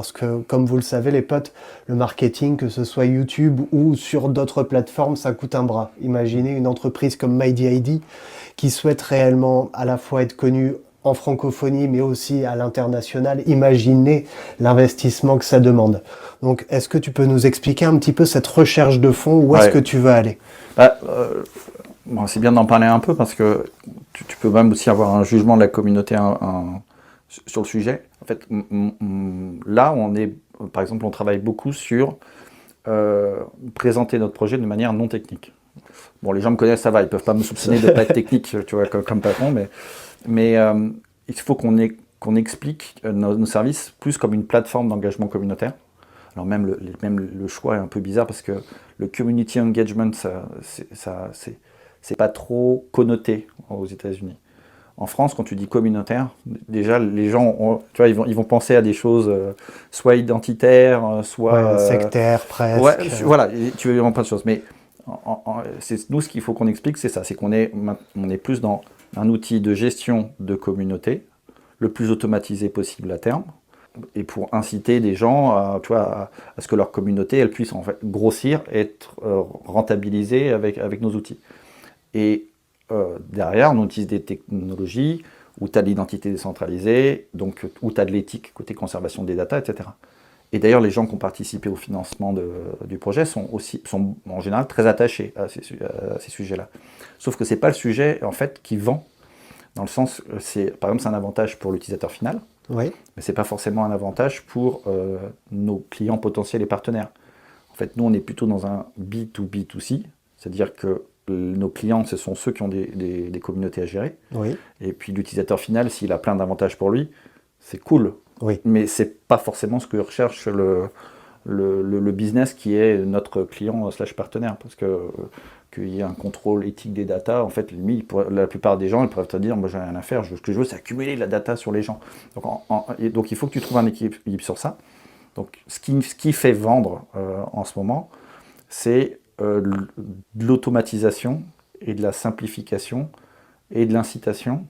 Parce que, comme vous le savez, les potes, le marketing, que ce soit YouTube ou sur d'autres plateformes, ça coûte un bras. Imaginez une entreprise comme MyDID qui souhaite réellement à la fois être connue en francophonie, mais aussi à l'international. Imaginez l'investissement que ça demande. Donc, est-ce que tu peux nous expliquer un petit peu cette recherche de fonds? Où est-ce Ouais. que tu veux aller? Bah, bon, c'est bien d'en parler un peu parce que tu peux même aussi avoir un jugement de la communauté sur le sujet. En fait, là, par exemple, on travaille beaucoup sur présenter notre projet de manière non technique. Bon, les gens me connaissent, ça va, ils peuvent pas me soupçonner de pas être technique, tu vois, comme patron, mais il faut qu'on explique nos services plus comme une plateforme d'engagement communautaire. Alors même le choix est un peu bizarre parce que le community engagement, c'est pas trop connoté aux États-Unis. En France, quand tu dis communautaire, déjà les gens, tu vois, ils vont penser à des choses soit identitaires, soit Ouais, sectaire, ouais, presque. voilà, tu veux vraiment plein de choses. Mais nous, ce qu'il faut qu'on explique, c'est ça, c'est on est plus dans un outil de gestion de communauté, le plus automatisé possible à terme, et pour inciter des gens tu vois, à ce que leur communauté elle puisse en fait grossir, être rentabilisée avec nos outils. Et derrière, on utilise des technologies où tu as de l'identité décentralisée, donc où tu as de l'éthique côté conservation des data, etc. Et d'ailleurs, les gens qui ont participé au financement du projet sont en général très attachés à ces sujets-là. Sauf que ce n'est pas le sujet en fait qui vend, dans le sens, par exemple, c'est un avantage pour l'utilisateur final, Oui. mais ce n'est pas forcément un avantage pour nos clients potentiels et partenaires. En fait, nous, on est plutôt dans un B2B2C, c'est-à-dire que nos clients, ce sont ceux qui ont des communautés à gérer. Oui. Et puis l'utilisateur final, s'il a plein d'avantages pour lui, c'est cool. Oui. Mais ce n'est pas forcément ce que recherche le business qui est notre client / partenaire. Parce qu'il y a un contrôle éthique des data, en fait, la plupart des gens, ils pourraient te dire, moi j'ai rien à faire, ce que je veux, c'est accumuler de la data sur les gens. Donc il faut que tu trouves un équilibre sur ça. Donc ce qui fait vendre en ce moment, c'est de l'automatisation et de la simplification et de l'incitation